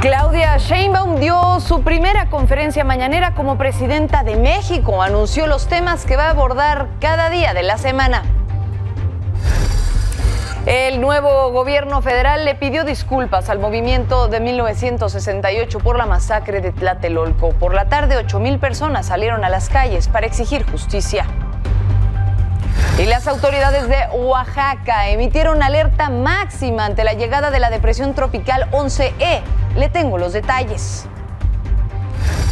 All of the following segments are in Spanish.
Claudia Sheinbaum dio su primera conferencia mañanera como presidenta de México. Anunció los temas que va a abordar cada día de la semana. El nuevo gobierno federal le pidió disculpas al movimiento de 1968 por la masacre de Tlatelolco. Por la tarde, 8,000 personas salieron a las calles para exigir justicia. Y las autoridades de Oaxaca emitieron alerta máxima ante la llegada de la depresión tropical 11E. Le tengo los detalles.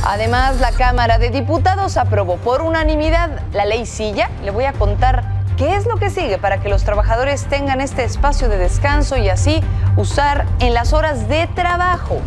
Además, la Cámara de Diputados aprobó por unanimidad la ley Silla. Le voy a contar qué es lo que sigue para que los trabajadores tengan este espacio de descanso y así usar en las horas de trabajo.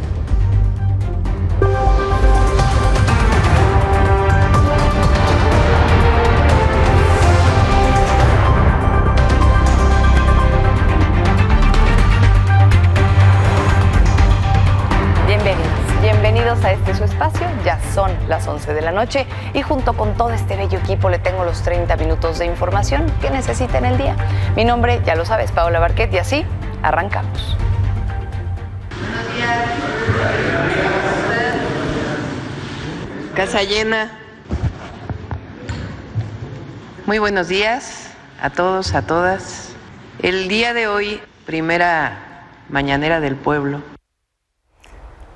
Bienvenidos a este su espacio, ya son las 11 de la noche y junto con todo este bello equipo le tengo los 30 minutos de información que necesita en el día. Mi nombre, ya lo sabes, Paola Barquet, y así arrancamos. Buenos días. Casa llena. Muy buenos días a todos, a todas. El día de hoy, primera mañanera del pueblo.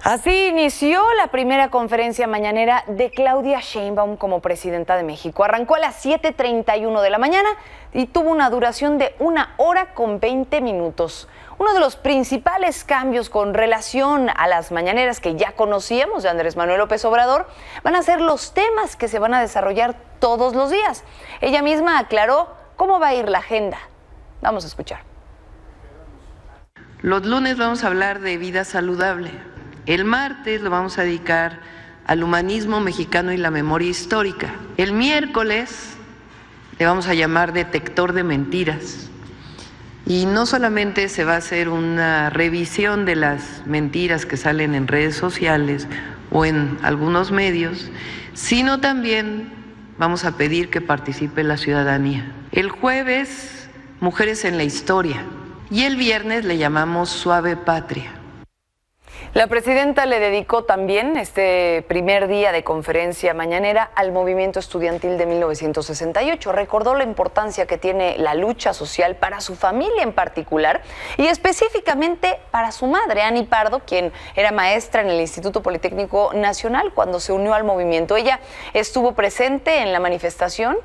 Así inició la primera conferencia mañanera de Claudia Sheinbaum como presidenta de México. Arrancó a las 7:31 de la mañana y tuvo una duración de 1 hora con 20 minutos. Uno de los principales cambios con relación a las mañaneras que ya conocíamos de Andrés Manuel López Obrador van a ser los temas que se van a desarrollar todos los días. Ella misma aclaró cómo va a ir la agenda. Vamos a escuchar. Los lunes vamos a hablar de vida saludable. El martes lo vamos a dedicar al humanismo mexicano y la memoria histórica. El miércoles le vamos a llamar detector de mentiras. Y no solamente se va a hacer una revisión de las mentiras que salen en redes sociales o en algunos medios, sino también vamos a pedir que participe la ciudadanía. El jueves, mujeres en la historia. Y el viernes le llamamos Suave Patria. La presidenta le dedicó también este primer día de conferencia mañanera al movimiento estudiantil de 1968. Recordó la importancia que tiene la lucha social para su familia en particular y específicamente para su madre, Ani Pardo, quien era maestra en el Instituto Politécnico Nacional cuando se unió al movimiento. Ella estuvo presente en la manifestación.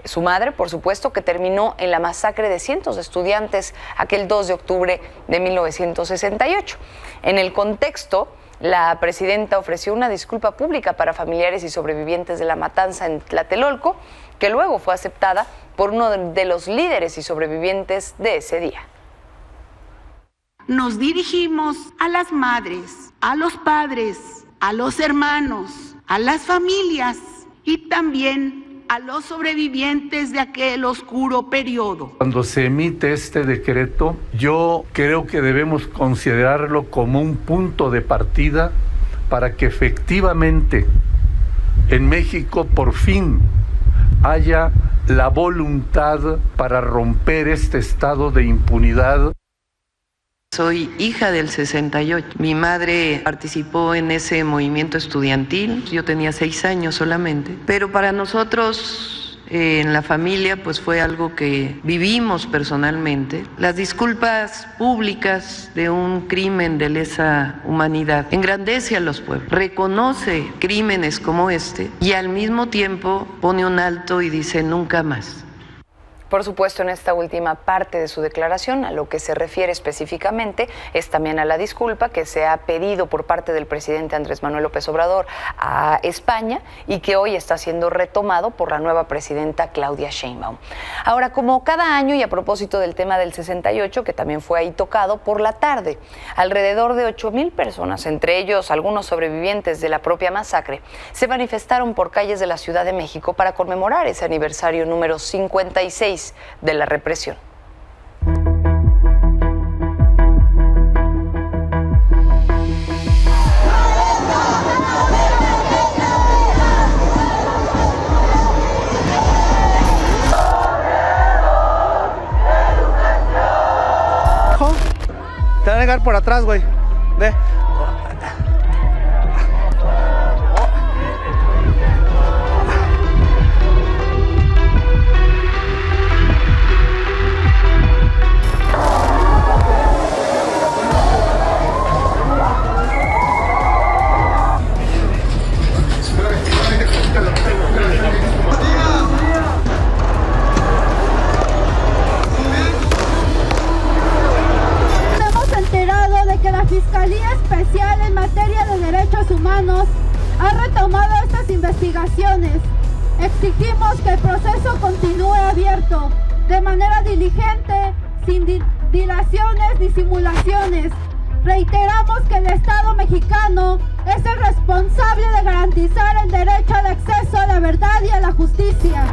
Su madre, por supuesto, que terminó en la masacre de cientos de estudiantes aquel 2 de octubre de 1968. En el contexto, la presidenta ofreció una disculpa pública para familiares y sobrevivientes de la matanza en Tlatelolco, que luego fue aceptada por uno de los líderes y sobrevivientes de ese día. Nos dirigimos a las madres, a los padres, a los hermanos, a las familias y también a los sobrevivientes de aquel oscuro periodo. Cuando se emite este decreto, yo creo que debemos considerarlo como un punto de partida para que efectivamente en México por fin haya la voluntad para romper este estado de impunidad. Soy hija del 68. Mi madre participó en ese movimiento estudiantil. Yo tenía 6 años solamente. Pero para nosotros en la familia pues fue algo que vivimos personalmente. Las disculpas públicas de un crimen de lesa humanidad engrandece a los pueblos, reconoce crímenes como este y al mismo tiempo pone un alto y dice nunca más. Por supuesto, en esta última parte de su declaración, a lo que se refiere específicamente es también a la disculpa que se ha pedido por parte del presidente Andrés Manuel López Obrador a España y que hoy está siendo retomado por la nueva presidenta Claudia Sheinbaum. Ahora, como cada año y a propósito del tema del 68, que también fue ahí tocado, por la tarde, alrededor de 8,000 personas, entre ellos algunos sobrevivientes de la propia masacre, se manifestaron por calles de la Ciudad de México para conmemorar ese aniversario número 56 de la represión. Te van a llegar por atrás, güey. Ve. Especial en Materia de Derechos Humanos ha retomado estas investigaciones. Exigimos que el proceso continúe abierto, de manera diligente, sin dilaciones ni simulaciones. Reiteramos que el Estado mexicano es el responsable de garantizar el derecho al acceso a la verdad y a la justicia.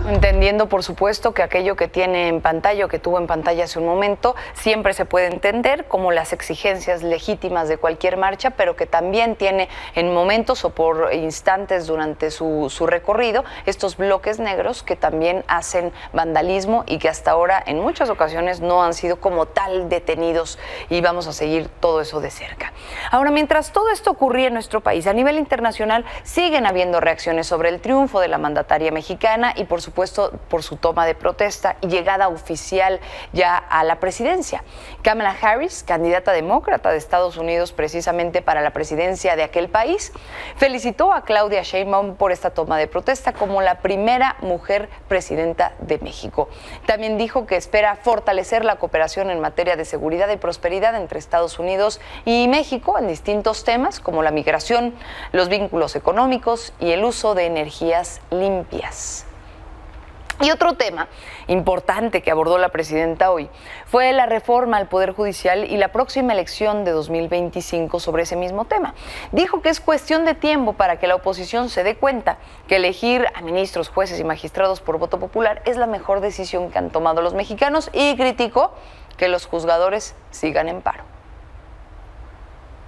Entendiendo, por supuesto, que aquello que tiene en pantalla o que tuvo en pantalla hace un momento siempre se puede entender como las exigencias legítimas de cualquier marcha, pero que también tiene en momentos o por instantes durante su recorrido estos bloques negros que también hacen vandalismo y que hasta ahora en muchas ocasiones no han sido como tal detenidos, y vamos a seguir todo eso de cerca. Ahora, mientras todo esto ocurría en nuestro país, a nivel internacional siguen habiendo reacciones sobre el triunfo de la mandataria mexicana y por supuesto por su toma de protesta y llegada oficial ya a la presidencia. Kamala Harris, candidata demócrata de Estados Unidos precisamente para la presidencia de aquel país, felicitó a Claudia Sheinbaum por esta toma de protesta como la primera mujer presidenta de México. También dijo que espera fortalecer la cooperación en materia de seguridad y prosperidad entre Estados Unidos y México en distintos temas como la migración, los vínculos económicos y el uso de energías limpias. Y otro tema importante que abordó la presidenta hoy fue la reforma al Poder Judicial y la próxima elección de 2025 sobre ese mismo tema. Dijo que es cuestión de tiempo para que la oposición se dé cuenta que elegir a ministros, jueces y magistrados por voto popular es la mejor decisión que han tomado los mexicanos y criticó que los juzgadores sigan en paro.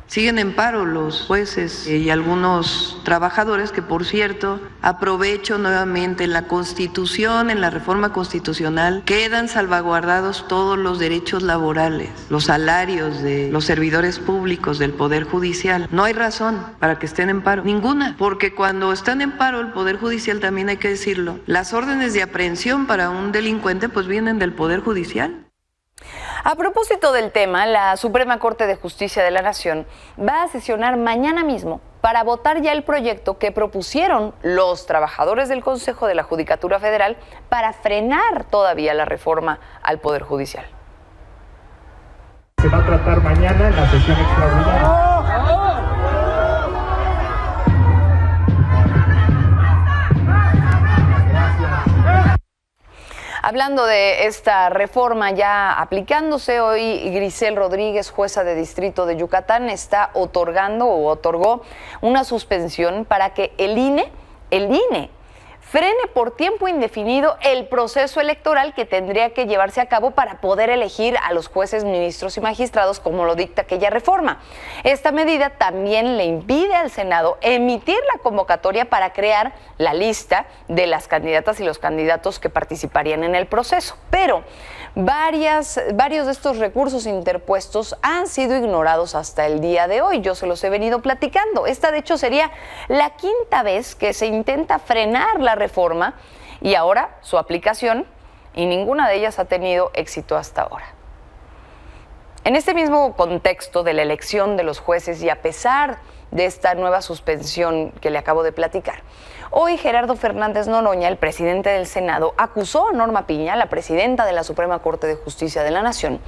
Siguen en paro los jueces y algunos trabajadores que, por cierto, aprovecho nuevamente, en la Constitución, en la reforma constitucional, quedan salvaguardados todos los derechos laborales, los salarios de los servidores públicos del Poder Judicial. No hay razón para que estén en paro, ninguna, porque cuando están en paro el Poder Judicial, también hay que decirlo, las órdenes de aprehensión para un delincuente pues vienen del Poder Judicial. A propósito del tema, la Suprema Corte de Justicia de la Nación va a sesionar mañana mismo para votar ya el proyecto que propusieron los trabajadores del Consejo de la Judicatura Federal para frenar todavía la reforma al Poder Judicial. Se va a tratar mañana en la sesión extraordinaria. Hablando de esta reforma ya aplicándose, hoy Grisel Rodríguez, jueza de distrito de Yucatán, está otorgó una suspensión para que el INE frene por tiempo indefinido el proceso electoral que tendría que llevarse a cabo para poder elegir a los jueces, ministros y magistrados como lo dicta aquella reforma. Esta medida también le impide al Senado emitir la convocatoria para crear la lista de las candidatas y los candidatos que participarían en el proceso. Pero varios de estos recursos interpuestos han sido ignorados hasta el día de hoy. Yo se los he venido platicando. Esta, de hecho, sería la quinta vez que se intenta frenar la reforma y ahora su aplicación, y ninguna de ellas ha tenido éxito hasta ahora. En este mismo contexto de la elección de los jueces y a pesar de esta nueva suspensión que le acabo de platicar, hoy Gerardo Fernández Noroña, el presidente del Senado, acusó a Norma Piña, la presidenta de la Suprema Corte de Justicia de la Nación,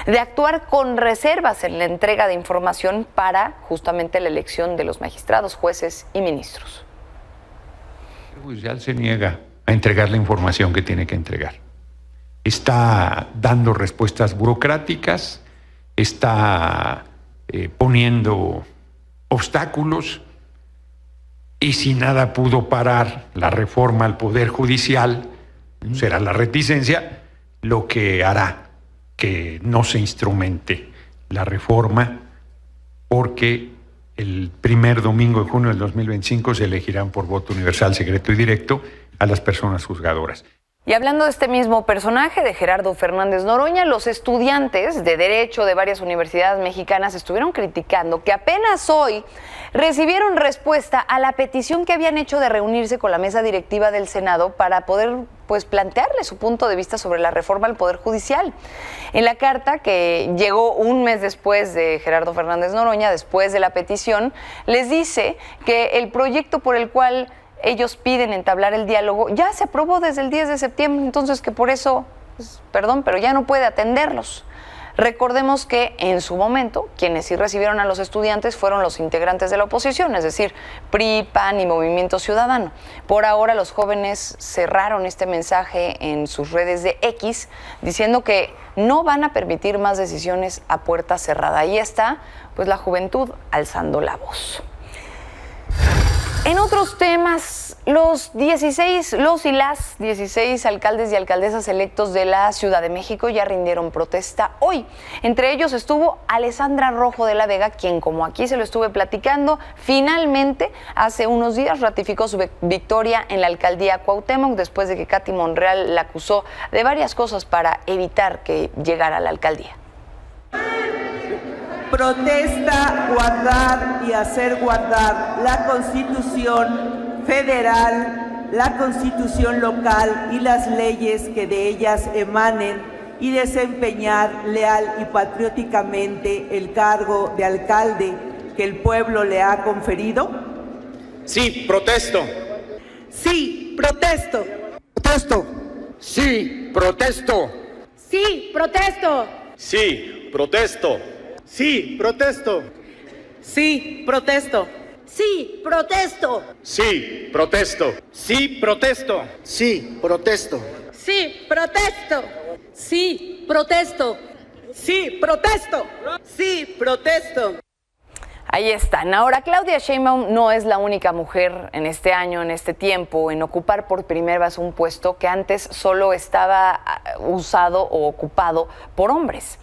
de actuar con reservas en la entrega de información para justamente la elección de los magistrados, jueces y ministros. El judicial se niega a entregar la información que tiene que entregar. Está dando respuestas burocráticas, está poniendo obstáculos, y si nada pudo parar la reforma al Poder Judicial, será la reticencia lo que hará que no se instrumente la reforma, porque el primer domingo de junio del 2025 se elegirán por voto universal, secreto y directo a las personas juzgadoras. Y hablando de este mismo personaje, de Gerardo Fernández Noroña, los estudiantes de Derecho de varias universidades mexicanas estuvieron criticando que apenas hoy recibieron respuesta a la petición que habían hecho de reunirse con la mesa directiva del Senado para poder plantearle su punto de vista sobre la reforma al Poder Judicial. En la carta que llegó un mes después de Gerardo Fernández Noroña, después de la petición, les dice que el proyecto por el cual ellos piden entablar el diálogo, ya se aprobó desde el 10 de septiembre, entonces que por eso, pues, perdón, pero ya no puede atenderlos. Recordemos que en su momento quienes sí recibieron a los estudiantes fueron los integrantes de la oposición, es decir, PRI, PAN y Movimiento Ciudadano. Por ahora los jóvenes cerraron este mensaje en sus redes de X diciendo que no van a permitir más decisiones a puerta cerrada. Ahí está, pues, la juventud alzando la voz. En otros temas, los y las 16 alcaldes y alcaldesas electos de la Ciudad de México ya rindieron protesta hoy. Entre ellos estuvo Alessandra Rojo de la Vega, quien, como aquí se lo estuve platicando, finalmente hace unos días ratificó su victoria en la alcaldía Cuauhtémoc después de que Katy Monreal la acusó de varias cosas para evitar que llegara a la alcaldía. Protesta guardar y hacer guardar la Constitución federal, la Constitución local y las leyes que de ellas emanen y desempeñar leal y patrióticamente el cargo de alcalde que el pueblo le ha conferido. Sí, protesto. Sí, protesto. Protesto. Sí, protesto. Sí, protesto. Sí, protesto. Sí, protesto. Sí, protesto. Sí, protesto. Sí, protesto. Sí, protesto. Sí, protesto. Sí, protesto. Sí, protesto. Sí, protesto. Sí, protesto. Ahí están. Ahora, Claudia Sheinbaum no es la única mujer en este año, en este tiempo, en ocupar por primera vez un puesto que antes solo estaba usado o ocupado por hombres.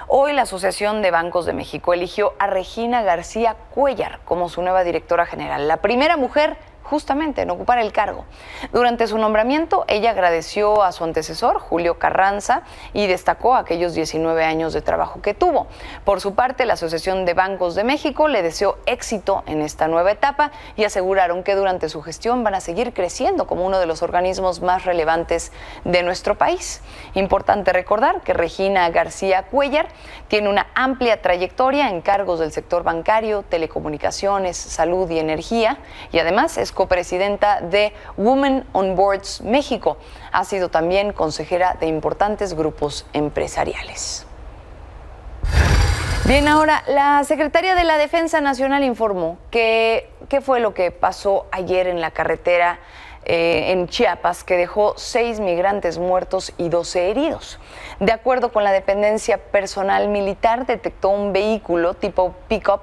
Hoy la Asociación de Bancos de México eligió a Regina García Cuéllar como su nueva directora general, la primera mujer justamente en ocupar el cargo. Durante su nombramiento, ella agradeció a su antecesor, Julio Carranza, y destacó aquellos 19 años de trabajo que tuvo. Por su parte, la Asociación de Bancos de México le deseó éxito en esta nueva etapa y aseguraron que durante su gestión van a seguir creciendo como uno de los organismos más relevantes de nuestro país. Importante recordar que Regina García Cuéllar tiene una amplia trayectoria en cargos del sector bancario, telecomunicaciones, salud y energía, y además es copresidenta de Women on Boards México. Ha sido también consejera de importantes grupos empresariales. Bien, ahora la Secretaría de la Defensa Nacional informó que qué fue lo que pasó ayer en la carretera en Chiapas, que dejó 6 migrantes muertos y 12 heridos. De acuerdo con la dependencia personal militar, detectó un vehículo tipo pick-up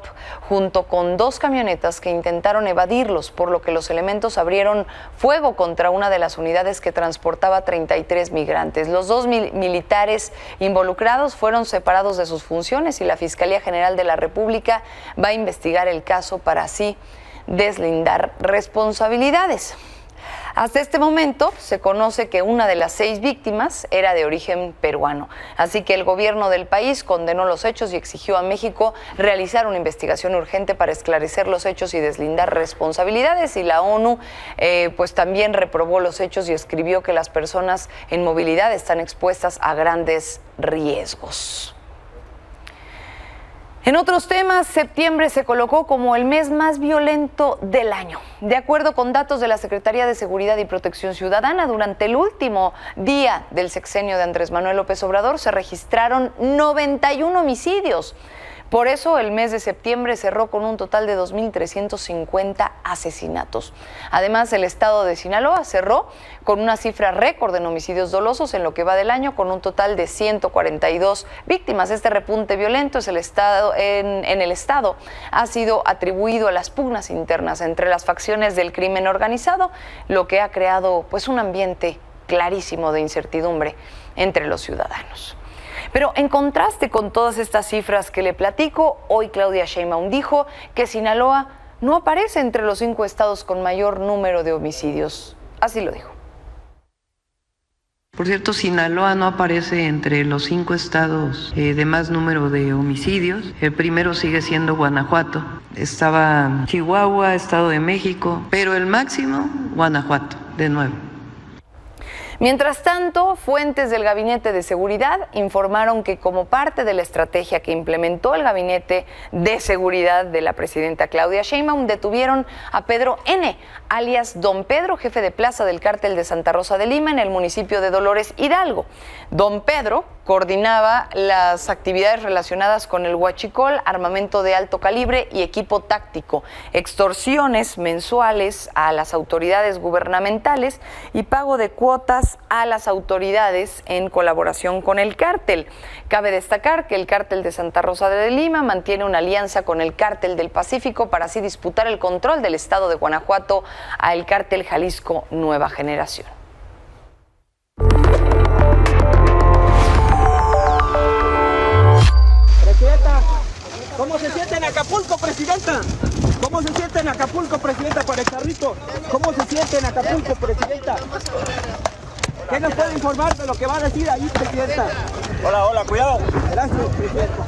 junto con 2 camionetas que intentaron evadirlos, por lo que los elementos abrieron fuego contra una de las unidades que transportaba 33 migrantes. Los 2 militares involucrados fueron separados de sus funciones y la Fiscalía General de la República va a investigar el caso para así deslindar responsabilidades. Hasta este momento se conoce que una de las 6 víctimas era de origen peruano, así que el gobierno del país condenó los hechos y exigió a México realizar una investigación urgente para esclarecer los hechos y deslindar responsabilidades, y la ONU pues también reprobó los hechos y escribió que las personas en movilidad están expuestas a grandes riesgos. En otros temas, septiembre se colocó como el mes más violento del año. De acuerdo con datos de la Secretaría de Seguridad y Protección Ciudadana, durante el último día del sexenio de Andrés Manuel López Obrador se registraron 91 homicidios. Por eso, el mes de septiembre cerró con un total de 2.350 asesinatos. Además, el estado de Sinaloa cerró con una cifra récord en homicidios dolosos en lo que va del año, con un total de 142 víctimas. Este repunte violento en el estado ha sido atribuido a las pugnas internas entre las facciones del crimen organizado, lo que ha creado pues un ambiente clarísimo de incertidumbre entre los ciudadanos. Pero en contraste con todas estas cifras que le platico, hoy Claudia Sheinbaum dijo que Sinaloa no aparece entre los 5 estados con mayor número de homicidios. Así lo dijo. Por cierto, Sinaloa no aparece entre los 5 estados de más número de homicidios. El primero sigue siendo Guanajuato. Estaba Chihuahua, Estado de México, pero el máximo, Guanajuato, de nuevo. Mientras tanto, fuentes del Gabinete de Seguridad informaron que como parte de la estrategia que implementó el Gabinete de Seguridad de la presidenta Claudia Sheinbaum, detuvieron a Pedro N., alias Don Pedro, jefe de plaza del cártel de Santa Rosa de Lima en el municipio de Dolores Hidalgo. Don Pedro coordinaba las actividades relacionadas con el huachicol, armamento de alto calibre y equipo táctico, extorsiones mensuales a las autoridades gubernamentales y pago de cuotas a las autoridades en colaboración con el cártel. Cabe destacar que el cártel de Santa Rosa de Lima mantiene una alianza con el cártel del Pacífico para así disputar el control del estado de Guanajuato al cártel Jalisco Nueva Generación. Presidenta, ¿cómo se siente en Acapulco, presidenta? ¿Cómo se siente en Acapulco, presidenta, para el carrito? ¿Cómo se siente en Acapulco, presidenta? ¿Qué nos puede informar de lo que va a decir ahí, presidenta? Hola, hola, cuidado. Gracias, presidenta.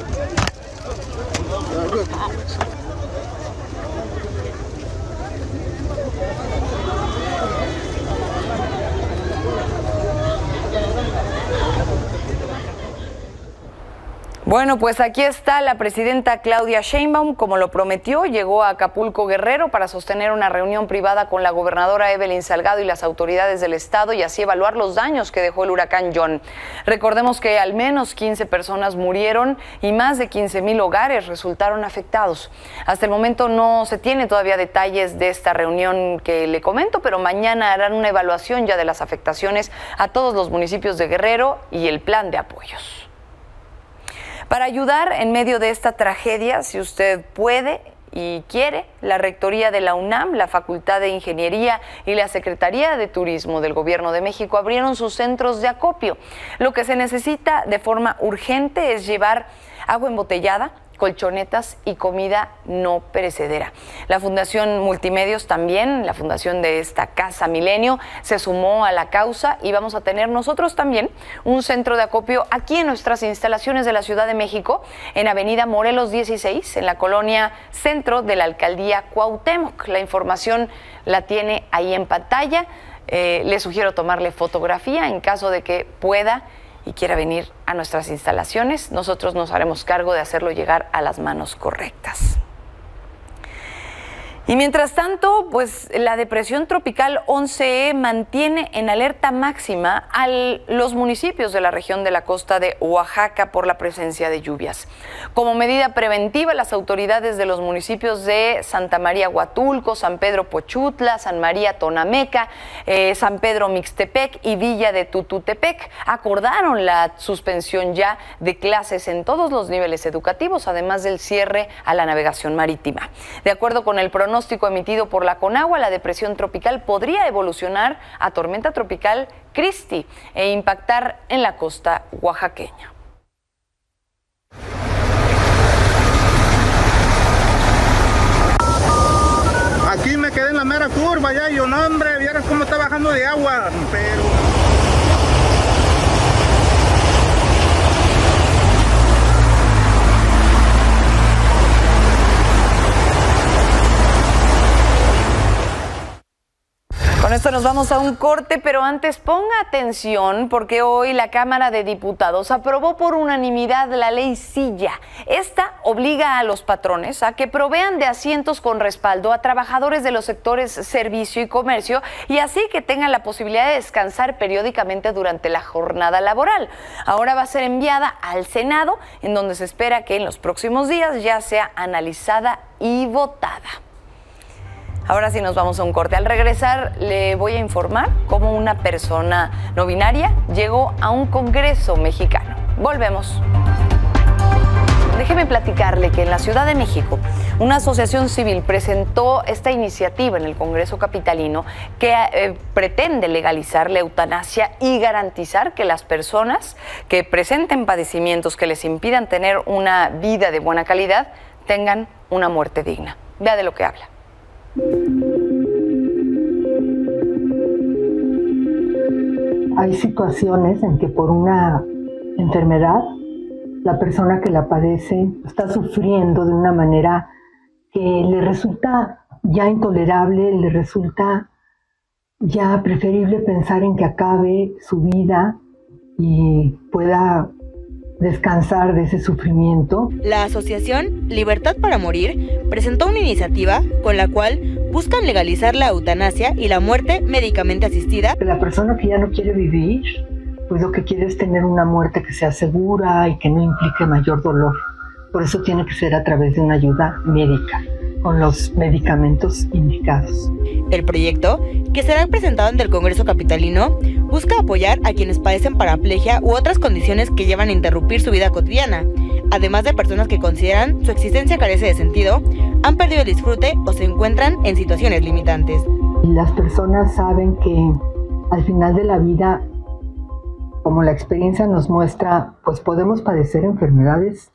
Bueno, pues aquí está la presidenta Claudia Sheinbaum, como lo prometió, llegó a Acapulco Guerrero para sostener una reunión privada con la gobernadora Evelyn Salgado y las autoridades del estado y así evaluar los daños que dejó el huracán John. Recordemos que al menos 15 personas murieron y más de 15,000 hogares resultaron afectados. Hasta el momento no se tiene todavía detalles de esta reunión que le comento, pero mañana harán una evaluación ya de las afectaciones a todos los municipios de Guerrero y el plan de apoyos. Para ayudar en medio de esta tragedia, si usted puede y quiere, la Rectoría de la UNAM, la Facultad de Ingeniería y la Secretaría de Turismo del Gobierno de México abrieron sus centros de acopio. Lo que se necesita de forma urgente es llevar agua embotellada, colchonetas y comida no perecedera. La Fundación Multimedios también, la fundación de esta Casa Milenio, se sumó a la causa y vamos a tener nosotros también un centro de acopio aquí en nuestras instalaciones de la Ciudad de México, en Avenida Morelos 16, en la colonia Centro de la Alcaldía Cuauhtémoc. La información la tiene ahí en pantalla. Le sugiero tomarle fotografía en caso de que pueda y quiera venir a nuestras instalaciones. Nosotros nos haremos cargo de hacerlo llegar a las manos correctas. Y mientras tanto, pues la depresión tropical 11E mantiene en alerta máxima a los municipios de la región de la costa de Oaxaca por la presencia de lluvias. Como medida preventiva, las autoridades de los municipios de Santa María Huatulco, San Pedro Pochutla, San María Tonameca, San Pedro Mixtepec y Villa de Tututepec acordaron la suspensión ya de clases en todos los niveles educativos, además del cierre a la navegación marítima. De acuerdo con el pronóstico emitido por la Conagua, la depresión tropical podría evolucionar a tormenta tropical Christy e impactar en la costa oaxaqueña. Aquí me quedé en la mera curva ya, y no, hombre, vieras cómo está bajando de agua, pero... Con esto nos vamos a un corte, pero antes ponga atención porque hoy la Cámara de Diputados aprobó por unanimidad la ley Silla. Esta obliga a los patrones a que provean de asientos con respaldo a trabajadores de los sectores servicio y comercio y así que tengan la posibilidad de descansar periódicamente durante la jornada laboral. Ahora va a ser enviada al Senado, en donde se espera que en los próximos días ya sea analizada y votada. Ahora sí nos vamos a un corte. Al regresar le voy a informar cómo una persona no binaria llegó a un congreso mexicano. Volvemos. Déjeme platicarle que en la Ciudad de México una asociación civil presentó esta iniciativa en el Congreso capitalino que pretende legalizar la eutanasia y garantizar que las personas que presenten padecimientos que les impidan tener una vida de buena calidad tengan una muerte digna. Vea de lo que habla. Hay situaciones en que por una enfermedad la persona que la padece está sufriendo de una manera que le resulta ya intolerable, le resulta ya preferible pensar en que acabe su vida y pueda descansar de ese sufrimiento. La asociación Libertad para Morir presentó una iniciativa con la cual buscan legalizar la eutanasia y la muerte médicamente asistida. La persona que ya no quiere vivir, pues lo que quiere es tener una muerte que sea segura y que no implique mayor dolor. Por eso tiene que ser a través de una ayuda médica, con los medicamentos indicados. El proyecto, que será presentado ante el Congreso Capitalino, busca apoyar a quienes padecen paraplegia u otras condiciones que llevan a interrumpir su vida cotidiana, además de personas que consideran su existencia carece de sentido, han perdido el disfrute o se encuentran en situaciones limitantes. Las personas saben que al final de la vida, como la experiencia nos muestra, pues podemos padecer enfermedades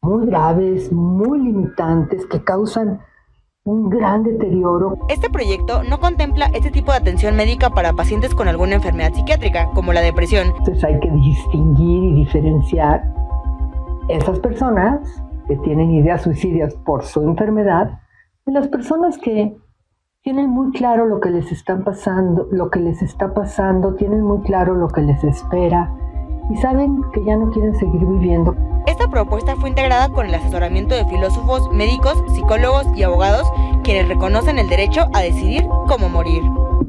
muy graves, muy limitantes, que causan un gran deterioro. Este proyecto no contempla este tipo de atención médica para pacientes con alguna enfermedad psiquiátrica, como la depresión. Entonces hay que distinguir y diferenciar esas personas que tienen ideas suicidas por su enfermedad de las personas que tienen muy claro lo que les está pasando, tienen muy claro lo que les espera y saben que ya no quieren seguir viviendo. Esta propuesta fue integrada con el asesoramiento de filósofos, médicos, psicólogos y abogados, quienes reconocen el derecho a decidir cómo morir.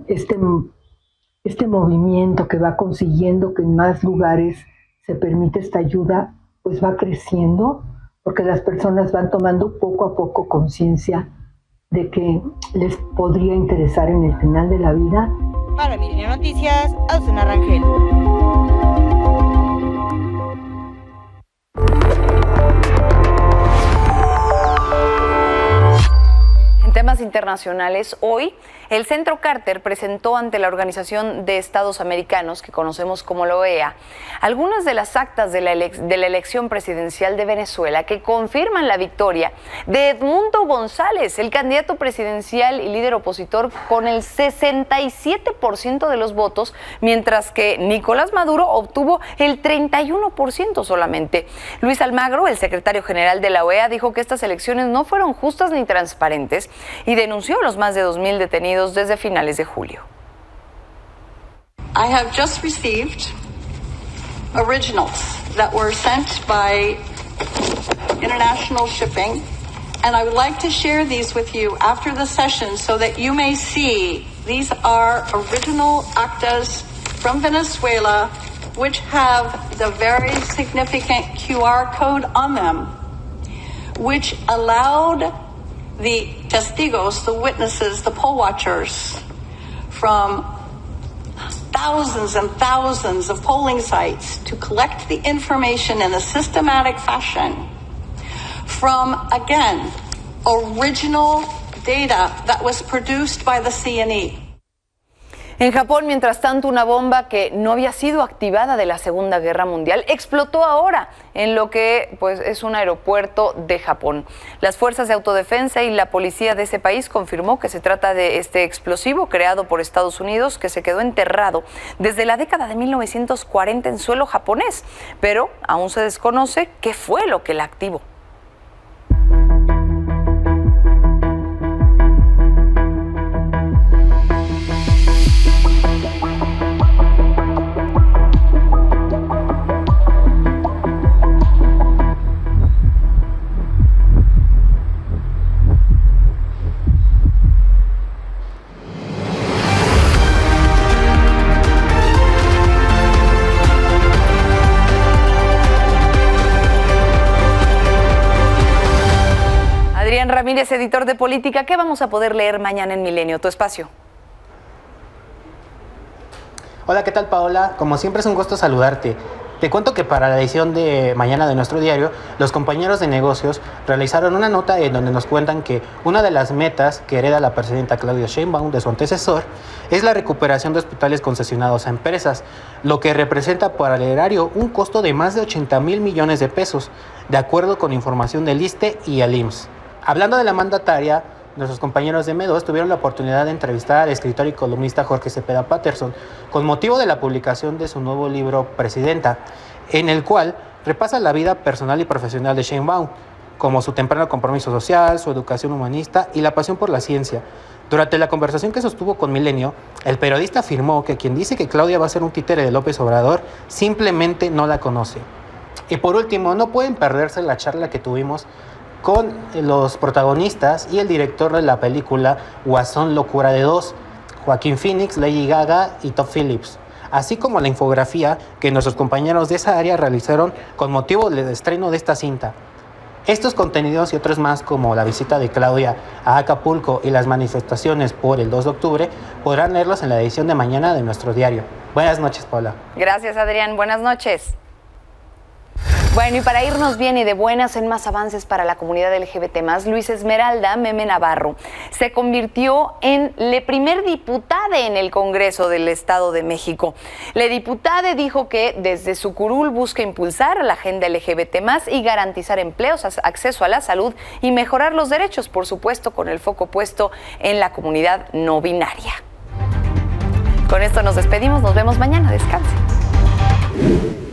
Este movimiento que va consiguiendo que en más lugares se permite esta ayuda, pues va creciendo, porque las personas van tomando poco a poco conciencia de que les podría interesar en el final de la vida. Para Milenio Noticias, Azucena Rangel. En temas internacionales, hoy el Centro Carter presentó ante la Organización de Estados Americanos, que conocemos como la OEA, algunas de las actas de la elección presidencial de Venezuela que confirman la victoria de Edmundo González, el candidato presidencial y líder opositor, con el 67% de los votos, mientras que Nicolás Maduro obtuvo el 31% solamente. Luis Almagro, el secretario general de la OEA, dijo que estas elecciones no fueron justas ni transparentes y denunció los más de 2,000 detenidos desde finales de julio. I have just received originals that were sent by international shipping, and I would like to share these with you after the session so that you may see these are original actas from Venezuela, which have the very significant QR code on them, which allowed the testigos, the witnesses, the poll watchers from thousands and thousands of polling sites to collect the information in a systematic fashion from, again, original data that was produced by the CNE. En Japón, mientras tanto, una bomba que no había sido activada de la Segunda Guerra Mundial explotó ahora en lo que pues, es un aeropuerto de Japón. Las fuerzas de autodefensa y la policía de ese país confirmó que se trata de este explosivo creado por Estados Unidos que se quedó enterrado desde la década de 1940 en suelo japonés, pero aún se desconoce qué fue lo que la activó. Adrián Ramírez, editor de Política, ¿qué vamos a poder leer mañana en Milenio? Tu espacio. Hola, ¿qué tal, Paola? Como siempre es un gusto saludarte. Te cuento que para la edición de mañana de nuestro diario, los compañeros de negocios realizaron una nota en donde nos cuentan que una de las metas que hereda la presidenta Claudia Sheinbaum de su antecesor es la recuperación de hospitales concesionados a empresas, lo que representa para el erario un costo de más de 80,000 millones de pesos, de acuerdo con información del ISSSTE y el IMSS. Hablando de la mandataria, nuestros compañeros de M2 tuvieron la oportunidad de entrevistar al escritor y columnista Jorge Cepeda Patterson con motivo de la publicación de su nuevo libro Presidenta, en el cual repasa la vida personal y profesional de Sheinbaum, como su temprano compromiso social, su educación humanista y la pasión por la ciencia. Durante la conversación que sostuvo con Milenio, el periodista afirmó que quien dice que Claudia va a ser un títere de López Obrador simplemente no la conoce. Y por último, no pueden perderse la charla que tuvimos con los protagonistas y el director de la película Guasón Locura de Dos, Joaquín Phoenix, Lady Gaga y Todd Phillips, así como la infografía que nuestros compañeros de esa área realizaron con motivo del estreno de esta cinta. Estos contenidos y otros más, como la visita de Claudia a Acapulco y las manifestaciones por el 2 de octubre, podrán leerlos en la edición de mañana de nuestro diario. Buenas noches, Paula. Gracias, Adrián. Buenas noches. Bueno, y para irnos bien y de buenas en más avances para la comunidad LGBT+, Luis Esmeralda Meme Navarro se convirtió en la primer diputada en el Congreso del Estado de México. La diputada dijo que desde su curul busca impulsar la agenda LGBT+, y garantizar empleos, acceso a la salud y mejorar los derechos, por supuesto, con el foco puesto en la comunidad no binaria. Con esto nos despedimos, nos vemos mañana, descansen.